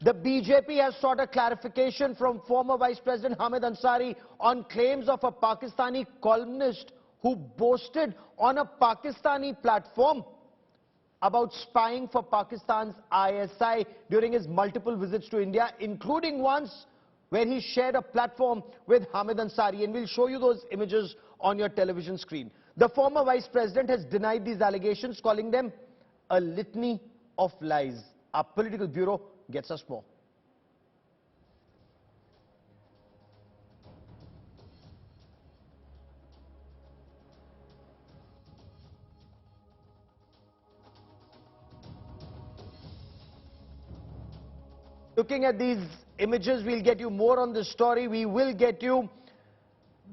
The BJP has sought a clarification from former Vice President Hamid Ansari on claims of a Pakistani columnist who boasted on a Pakistani platform about spying for Pakistan's ISI during his multiple visits to India, including once where he shared a platform with Hamid Ansari. And we'll show you those images on your television screen. The former Vice President has denied these allegations, calling them a litany of lies. Our political bureau gets us more. Looking at these images, we'll get you more on this story. We will get you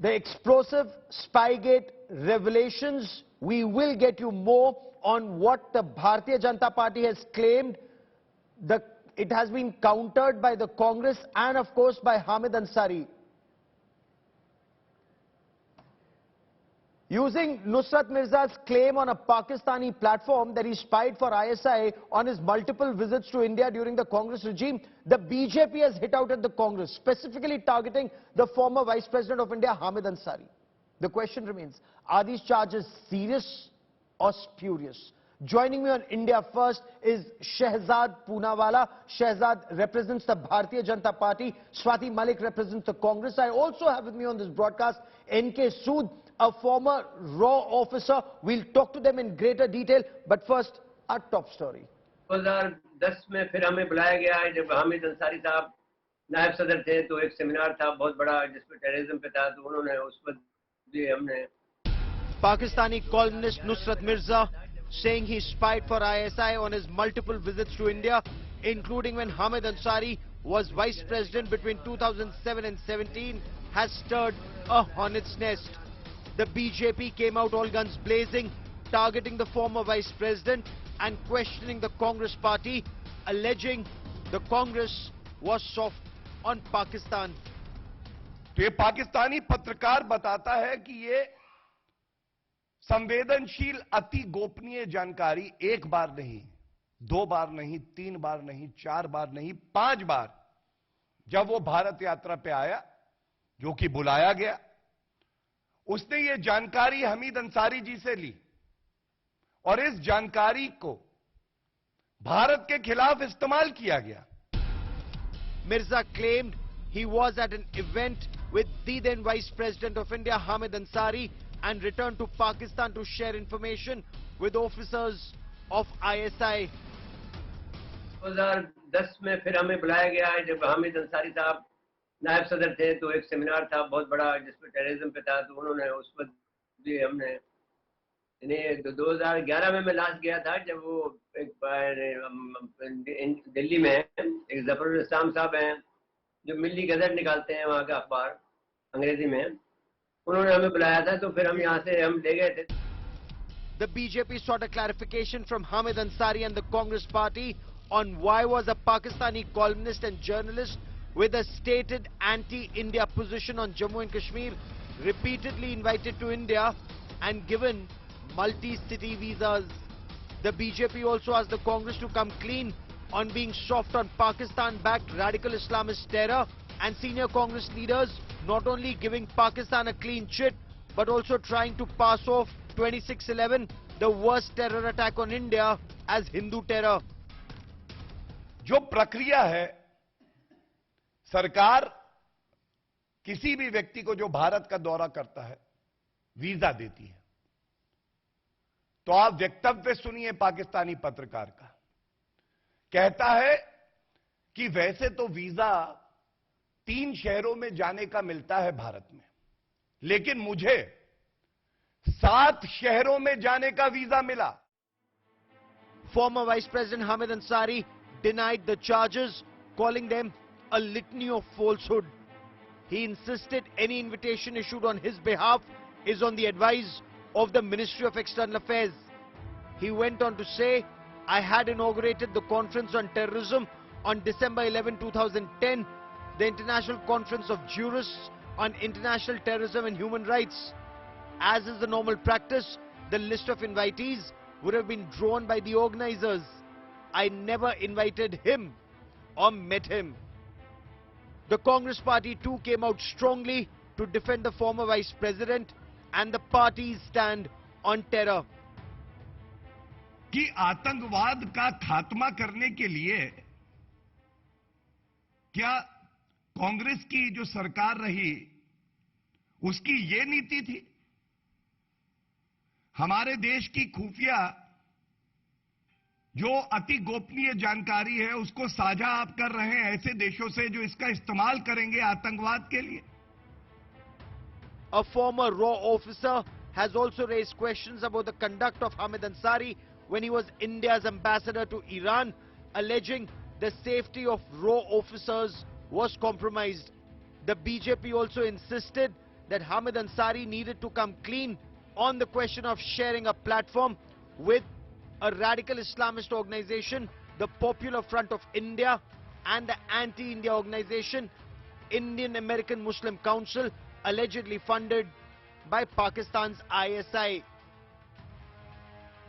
the explosive Spygate revelations. We will get you more on what the Bharatiya Janata Party has claimed. It has been countered by the Congress and, of course, by Hamid Ansari. Using Nusrat Mirza's claim on a Pakistani platform that he spied for ISI on his multiple visits to India during the Congress regime, the BJP has hit out at the Congress, specifically targeting the former Vice President of India, Hamid Ansari. The question remains, are these charges serious or spurious? Joining me on India First is Shehzad Poonawala. Shehzad represents the Bharatiya Janata Party. Swati Malik represents the Congress. I also have with me on this broadcast N.K. Sood, a former RAW officer. We'll talk to them in greater detail. But first, our top story. 2010 में फिर हमें बुलाया गया है जब हामिद अंसारी साहब नायब सदर थे तो एक सेमिनार था बहुत बड़ा जिसमें टेररिज्म पे था तो उन्होंने उस वक्त भी हमने Pakistani columnist Nusrat Mirza saying he spied for ISI on his multiple visits to India, including when Hamid Ansari was Vice President between 2007 and 17, has stirred a hornet's nest. The BJP came out all guns blazing, targeting the former Vice President and questioning the Congress party, alleging the Congress was soft on Pakistan. तो ये पाकिस्तानी पत्रकार बताता है कि ये संवेदनशील अति गोपनीय जानकारी एक बार नहीं, दो बार नहीं, तीन बार नहीं, चार बार नहीं, 5 बार जब वो भारत यात्रा पे आया, जो कि बुलाया गया, उसने ये जानकारी हमीद अंसारी जी से ली और इस जानकारी को भारत के खिलाफ इस्तेमाल किया गया. Mirza claimed he was at an event with the then Vice President of India, Hamid Ansari, and returned to Pakistan to share information with officers of ISI. 2010 में फिर हमें बुलाया गया है जब हामिद अंसारी साहब नायब सदर थे तो एक सेमिनार था बहुत बड़ा जिसमें टेररिज्म पे था तो उन्होंने उस वक्त भी हमने इन्हें 2011 में मैं लास्ट गया था जब वो एक दिल्ली में एक जफरुल इस्लाम साहब हैं जो मिल्ली गजट निकालते हैं वहाँ का अखबार अंग्रेजी में उन्होंने हमें बुलाया था तो फिर हम यहाँ से हम ले गए थे. The BJP sought a clarification from Hamid Ansari and the Congress party on why was a Pakistani columnist and journalist with a stated anti-India position on Jammu and Kashmir repeatedly invited to India and given multi-city visas. The BJP also asked the Congress to come clean on being soft on Pakistan-backed radical Islamist terror, and senior Congress leaders not only giving Pakistan a clean chit but also trying to pass off 26/11, the worst terror attack on India, as Hindu terror. जो प्रक्रिया है, सरकार किसी भी व्यक्ति को जो भारत का दौरा करता है वीजा देती है. तो आप वक्तव्य सुनिए पाकिस्तानी पत्रकार का. कहता है कि वैसे तो वीजा 3 शहरों में जाने का मिलता है भारत में, लेकिन मुझे 7 शहरों में जाने का वीजा मिला. Former Vice President Hamid Ansari denied the charges, calling them a litany of falsehood. He insisted any invitation issued on his behalf is on the advice of the Ministry of External Affairs. He went on to say, I had inaugurated the Conference on Terrorism on December 11, 2010, the International Conference of Jurists on International Terrorism and Human Rights. As is the normal practice, the list of invitees would have been drawn by the organizers. I never invited him. or met him. The Congress party too came out strongly to defend the former vice president and the party's stand on terror. कि आतंकवाद का खात्मा करने के लिए क्या कांग्रेस की जो सरकार रही उसकी ये नीति थी? हमारे देश की खुफिया जो अति गोपनीय जानकारी है उसको साझा आप कर रहे हैं ऐसे देशों से जो इसका इस्तेमाल करेंगे आतंकवाद के लिए. A former RAW officer has also raised questions about the conduct of Hamid Ansari when he was India's ambassador to Iran, alleging the safety of RAW officers was compromised. The BJP also insisted that Hamid Ansari needed to come clean on the question of sharing a platform with a radical Islamist organization, the Popular Front of India, and the anti-India organization, Indian American Muslim Council, allegedly funded by Pakistan's ISI.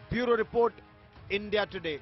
Bureau Report, India Today.